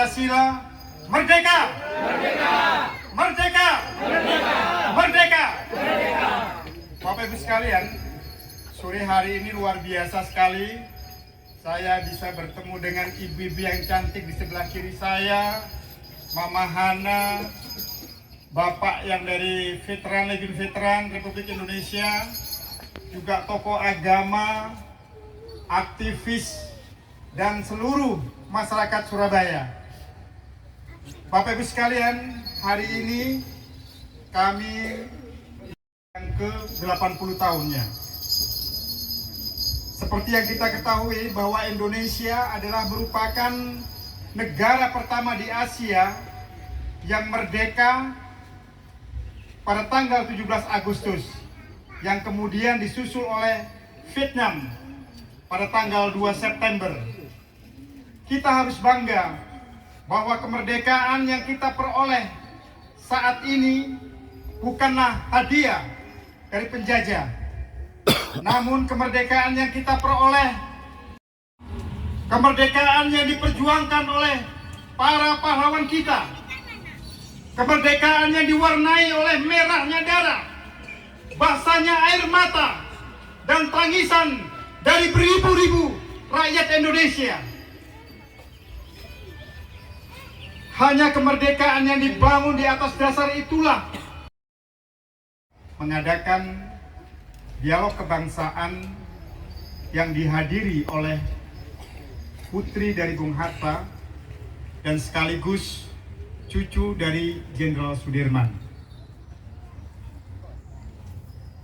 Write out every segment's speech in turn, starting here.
Pancasila merdeka! Merdeka! Merdeka! Merdeka! Merdeka! Merdeka! Bapak Ibu sekalian, sore hari ini luar biasa sekali. Saya bisa bertemu dengan ibu-ibu yang cantik di sebelah kiri saya, Mama Hana, Bapak yang dari Veteran Republik Indonesia, juga tokoh agama, aktivis, dan seluruh masyarakat Surabaya. Bapak Ibu sekalian, hari ini kami yang ke-80 tahunnya. Seperti yang kita ketahui bahwa Indonesia adalah merupakan negara pertama di Asia yang merdeka pada tanggal 17 Agustus, yang kemudian disusul oleh Vietnam pada tanggal 2 September. Kita harus bangga bahwa kemerdekaan yang kita peroleh saat ini bukanlah hadiah dari penjajah, namun kemerdekaan yang kita peroleh, kemerdekaan yang diperjuangkan oleh para pahlawan kita, kemerdekaan yang diwarnai oleh merahnya darah, basahnya air mata, dan tangisan dari beribu-ribu rakyat Indonesia. Hanya kemerdekaan yang dibangun di atas dasar itulah mengadakan dialog kebangsaan yang dihadiri oleh putri dari Bung Hatta dan sekaligus cucu dari Jenderal Sudirman.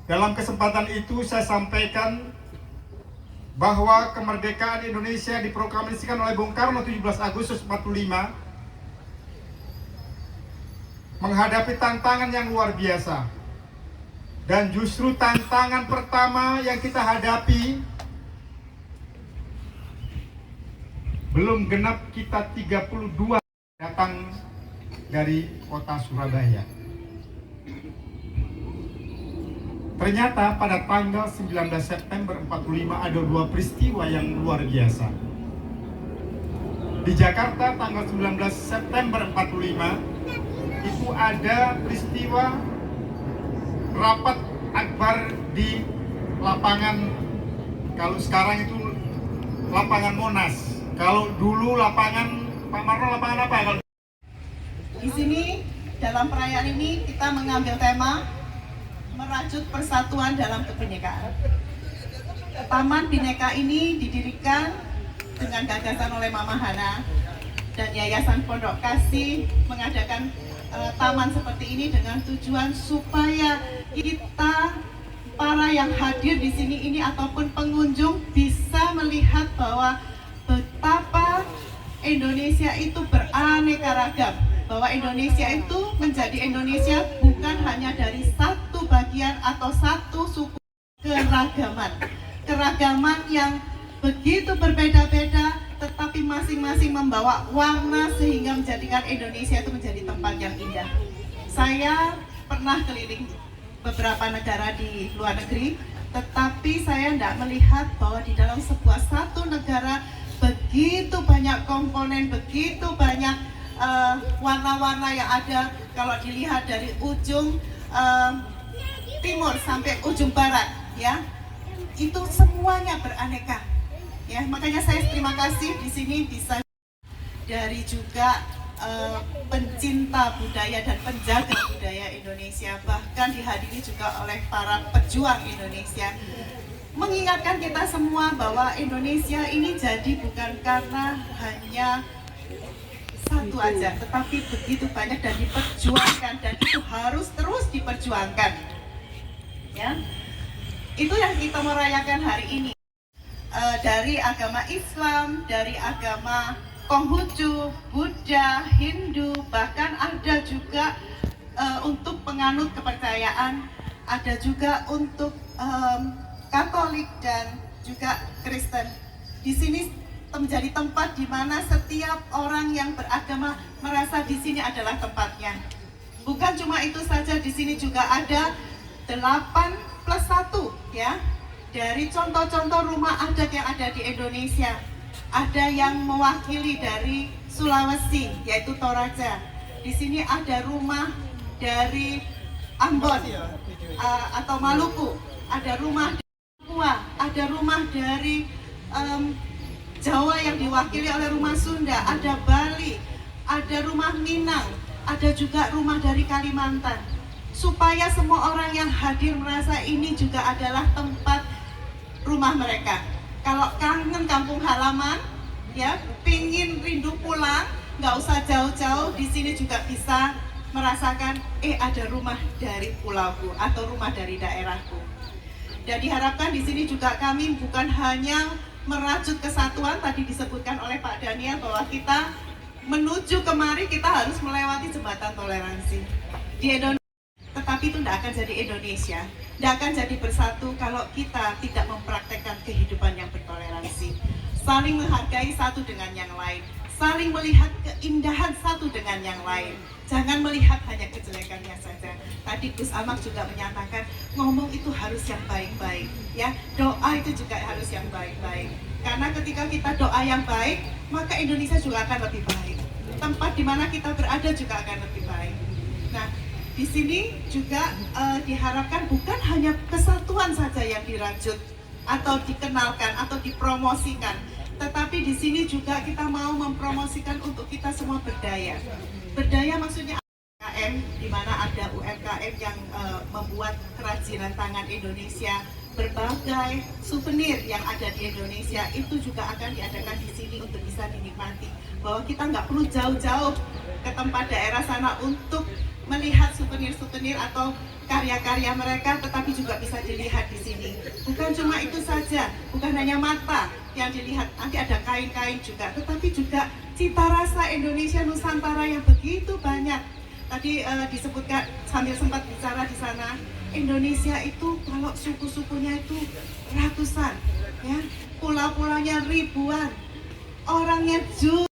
Dalam kesempatan itu saya sampaikan bahwa kemerdekaan Indonesia diproklamasikan oleh Bung Karno 17 Agustus 45 menghadapi tantangan yang luar biasa. Dan justru tantangan pertama yang kita hadapi belum genap kita 32 datang dari kota Surabaya. Ternyata pada tanggal 19 September 45 ada dua peristiwa yang luar biasa. Di Jakarta tanggal 19 September 45 itu ada peristiwa rapat akbar di lapangan, kalau sekarang itu lapangan Monas. Kalau dulu lapangan Pak Marno lapangan apa? Kalau di sini dalam perayaan ini kita mengambil tema merajut persatuan dalam kebinekaan. Taman Bhinneka ini didirikan dengan gagasan oleh Mama Hana dan Yayasan Pondok Kasih mengadakan taman seperti ini dengan tujuan supaya kita para yang hadir di sini ini ataupun pengunjung bisa melihat bahwa betapa Indonesia itu beraneka ragam, bahwa Indonesia itu menjadi Indonesia bukan hanya dari satu bagian atau satu suku, keragaman yang begitu berbeda-beda tetapi masing-masing membawa warna sehingga menjadikan Indonesia itu menjadi tempat yang indah. Saya pernah keliling beberapa negara di luar negeri, tetapi saya tidak melihat bahwa di dalam sebuah satu negara begitu banyak komponen, begitu banyak warna-warna yang ada. Kalau dilihat dari ujung timur sampai ujung barat, ya, itu semuanya beraneka. Ya, makanya saya terima kasih di sini bisa dari juga pencinta budaya dan penjaga budaya Indonesia, bahkan dihadiri juga oleh para pejuang Indonesia, mengingatkan kita semua bahwa Indonesia ini jadi bukan karena hanya satu aja, tetapi begitu banyak dan diperjuangkan, dan itu harus terus diperjuangkan. Ya, itu yang kita merayakan hari ini. Dari agama Islam, dari agama Konghucu, Buddha, Hindu, bahkan ada juga untuk penganut kepercayaan, ada juga untuk Katolik dan juga Kristen. Di sini menjadi tempat di mana setiap orang yang beragama merasa di sini adalah tempatnya. Bukan cuma itu saja, di sini juga ada 8+1, ya. Dari contoh-contoh rumah adat yang ada di Indonesia, ada yang mewakili dari Sulawesi, yaitu Toraja. Di sini ada rumah dari Ambon atau Maluku, ada rumah dari Papua, ada rumah dari Jawa yang diwakili oleh rumah Sunda, ada Bali, ada rumah Minang, ada juga rumah dari Kalimantan. Supaya semua orang yang hadir merasa ini juga adalah tempat rumah mereka. Kalau kangen kampung halaman, ya, pingin rindu pulang, nggak usah jauh-jauh, di sini juga bisa merasakan, ada rumah dari pulauku atau rumah dari daerahku. Dan diharapkan di sini juga kami bukan hanya merajut kesatuan, tadi disebutkan oleh Pak Daniel bahwa kita menuju kemari kita harus melewati jembatan toleransi. Di Indonesia, tetapi itu tidak akan jadi Indonesia, tidak akan jadi bersatu kalau kita tidak mempraktekkan kehidupan yang bertoleransi, saling menghargai satu dengan yang lain, saling melihat keindahan satu dengan yang lain. Jangan melihat hanya kejelekannya saja. Tadi Gus Amak juga menyatakan ngomong itu harus yang baik-baik, ya. Doa itu juga harus yang baik-baik. Karena ketika kita doa yang baik, maka Indonesia juga akan lebih baik. Tempat di mana kita berada juga akan lebih baik. Nah, di sini juga diharapkan bukan hanya kesatuan saja yang dirajut atau dikenalkan atau dipromosikan, tetapi di sini juga kita mau mempromosikan untuk kita semua berdaya. Berdaya maksudnya UMKM, di mana ada UMKM yang membuat kerajinan tangan Indonesia, berbagai souvenir yang ada di Indonesia itu juga akan diadakan di sini untuk bisa dinikmati. Bahwa kita nggak perlu jauh-jauh ke tempat daerah sana untuk melihat souvenir-souvenir atau karya-karya mereka, tetapi juga bisa dilihat di sini. Bukan cuma itu saja, bukan hanya mata yang dilihat, nanti ada kain-kain juga, tetapi juga cita rasa Indonesia Nusantara yang begitu banyak. Tadi disebutkan sambil sempat bicara di sana, Indonesia itu kalau suku-sukunya itu ratusan, ya, pulau-pulaunya ribuan, orangnya jutaan.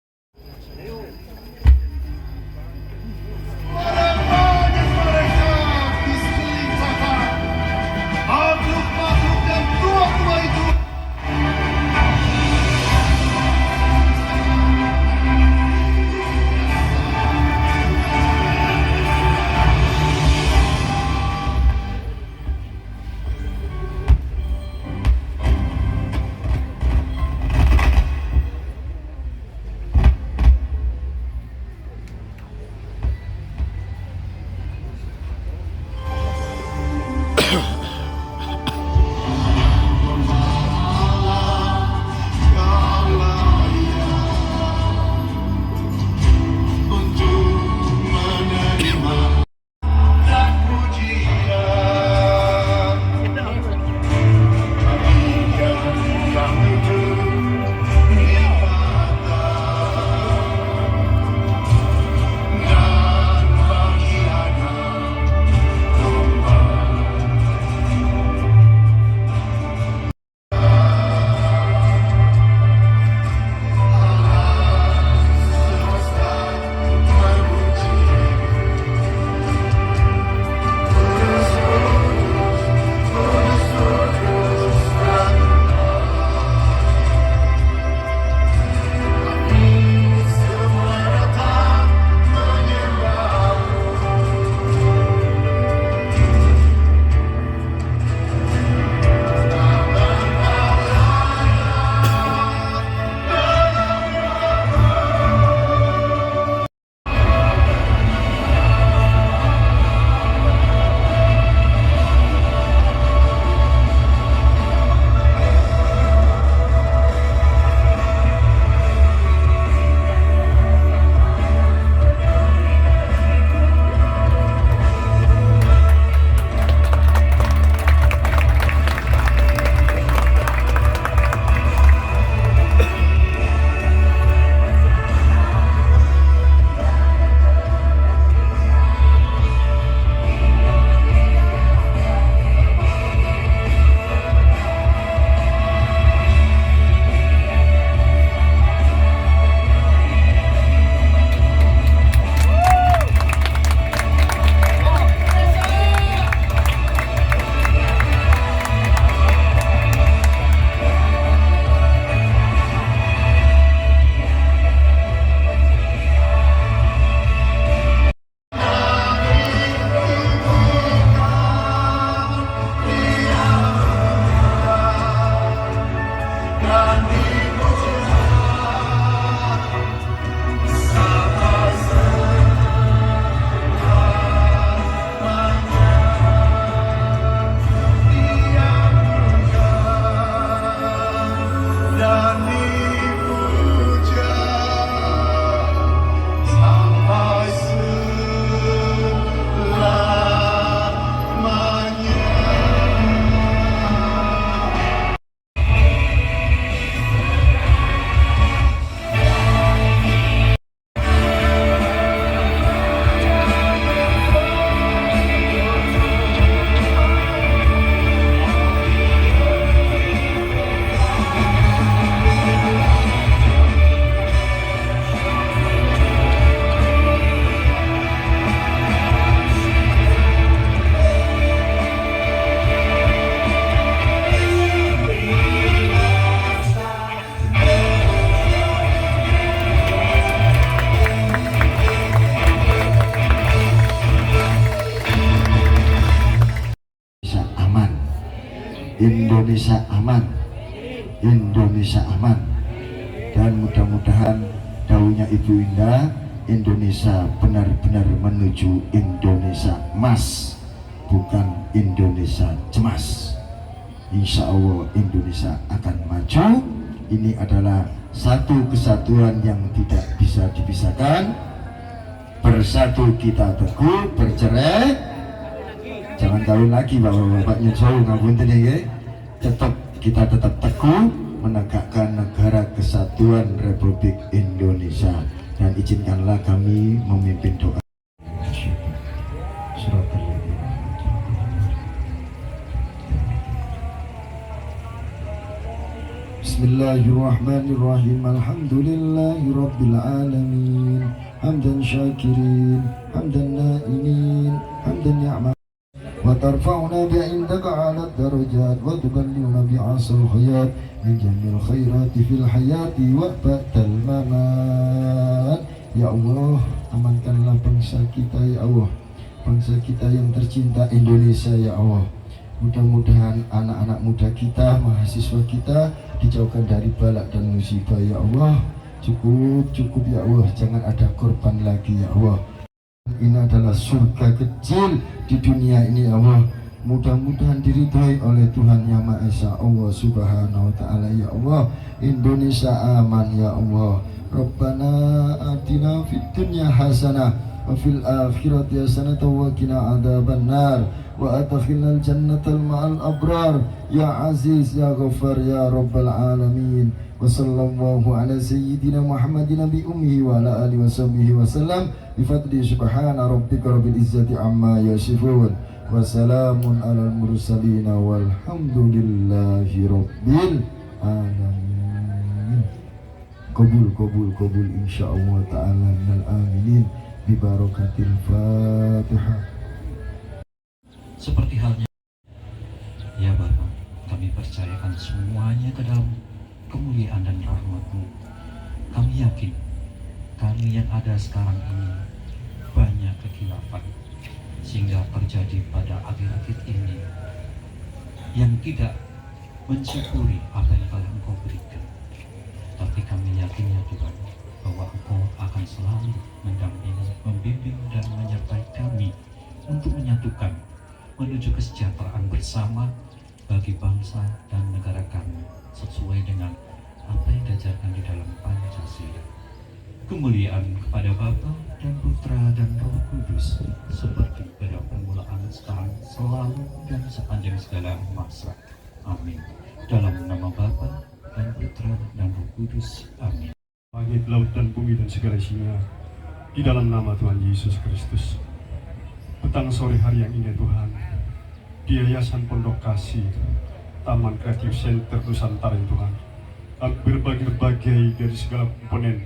Indonesia aman, Indonesia aman. Dan mudah-mudahan daunnya Ibu Indah, Indonesia benar-benar menuju Indonesia emas, bukan Indonesia cemas. Insya Allah Indonesia akan maju. Ini adalah satu kesatuan yang tidak bisa dipisahkan. Bersatu kita teguh, bercerai jangan kawin lagi bapak-bapaknya jauh ngapunten ya. Kita tetap teguh menegakkan negara kesatuan Republik Indonesia. Dan izinkanlah kami memimpin doa. Bismillahirrahmanirrahim. Alhamdulillahirabbil alamin. Hamdan syakirin, hamdan na'imin, hamdan ni'mat. Wa tarfa'una bi'indaka 'ala darajat wa tuballighuna bi'asal hayat min jamil khairati fil hayati wa ba'dal mamat. Ya Allah, amankanlah bangsa kita ya Allah, bangsa kita yang tercinta Indonesia ya Allah. Mudah-mudahan anak-anak muda kita, mahasiswa kita dijauhkan dari balak dan musibah ya Allah. Cukup ya Allah, jangan ada korban lagi ya Allah. Ini adalah surga kecil di dunia ini ya Allah. Mudah-mudahan diridhai oleh Tuhan Yang Maha Esa Allah Subhanahu wa Ta'ala ya Allah. Indonesia aman ya Allah. Rabbana atina fid dunya hasanah wa fil akhirati hasanah wa qina adzabannar wa adkhilnal jannata ma'al abrar ya aziz ya ghaffar ya rabbal alamin. Wa sallallahu ala sayyidina Muhammadin nabi ummihi wa ala alihi wa sahbihi wa sallam bi fadli subhana rabbika rabbil izzati amma yasifun wa salamun alal mursalin walhamdulillahi rabbil alamin. Qabul insyaallah ta'ala minal aminin bi barakatil Fatihah. Seperti halnya ya Bapak, kami percayakan semuanya ke dalam kemuliaan dan rahmat-Mu. Kami yakin kami yang ada sekarang ini banyak kekhilafan sehingga terjadi pada akhir-akhir ini yang tidak mensyukuri apa yang telah Engkau berikan. Tapi kami yakin ya Tuhan bahwa Engkau akan selalu mendampingi, membimbing dan menyertai kami untuk menyatukan menuju kesejahteraan bersama bagi bangsa dan negara kami sesuai dengan apa yang diajarkan di dalam Pancasila. Kemuliaan kepada Bapa dan Putra dan Roh Kudus seperti pada permulaan, sekarang, selalu dan sepanjang segala masa. Amin. Dalam nama Bapa dan Putra dan Roh Kudus. Amin. Langit, laut dan bumi dan segala isinya, di dalam nama Tuhan Yesus Kristus. Petang sore hari yang indah Tuhan, di Yayasan Pondok Kasih Taman Kreatif Center Nusantara Tuhan, berbagai dari segala komponen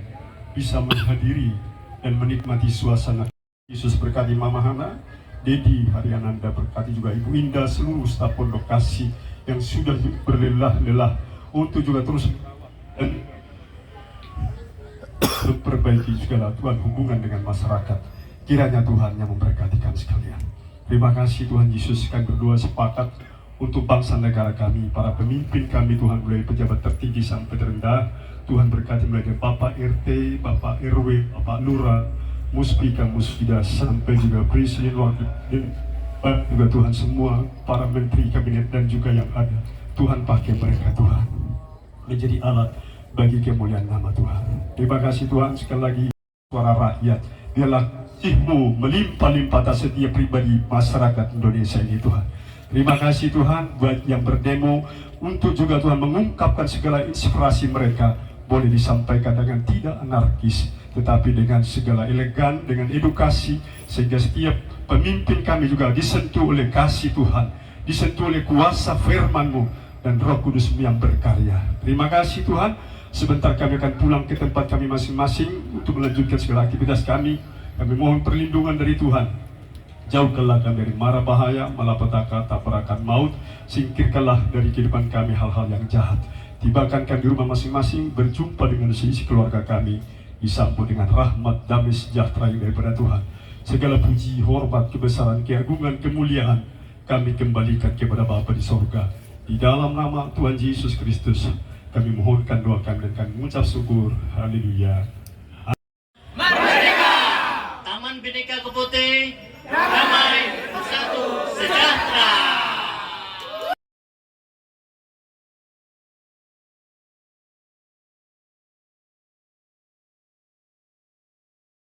bisa menghadiri dan menikmati suasana. Yesus berkati Mama Hana, Dedi Haryananda, berkati juga Ibu Indah, seluruh staf Pondok Kasih yang sudah berlelah-lelah untuk juga terus dan memperbaiki segala Tuhan hubungan dengan masyarakat. Kiranya Tuhan yang memberkati kami sekalian. Terima kasih Tuhan Yesus, kami berdoa sepakat untuk bangsa negara kami, para pemimpin kami Tuhan, mulai pejabat tertinggi sampai terendah. Tuhan berkati mulai dari Bapak RT, Bapak RW, Bapak Lurah, Muspika, Musfida, sampai juga Presiden Wakil juga Tuhan, semua para menteri kabinet dan juga yang ada. Tuhan pakai mereka Tuhan menjadi alat bagi kemuliaan nama Tuhan. Terima kasih Tuhan, sekali lagi suara rakyat, biarlah kasih-Mu melimpah-limpah atas setiap pribadi masyarakat Indonesia ini Tuhan. Terima kasih Tuhan buat yang berdemo untuk juga Tuhan mengungkapkan segala inspirasi mereka, boleh disampaikan dengan tidak anarkis, tetapi dengan segala elegan, dengan edukasi, sehingga setiap pemimpin kami juga disentuh oleh kasih Tuhan, disentuh oleh kuasa firman-Mu dan Roh Kudus yang berkarya. Terima kasih Tuhan. Sebentar kami akan pulang ke tempat kami masing-masing untuk melanjutkan segala aktivitas kami. Kami mohon perlindungan dari Tuhan. Jauhkanlah kami dari mara bahaya, malapetaka, tabrakan maut. Singkirkanlah dari kehidupan kami hal-hal yang jahat. Tibakan kami di rumah masing-masing, berjumpa dengan seisi keluarga kami, disambut dengan rahmat, damai, sejahtera yang daripada Tuhan. Segala puji, hormat, kebesaran, keagungan, kemuliaan kami kembalikan kepada Bapa di sorga. Di dalam nama Tuhan Yesus Kristus, kami mohonkan doa kami dan kami mengucap syukur. Haleluya.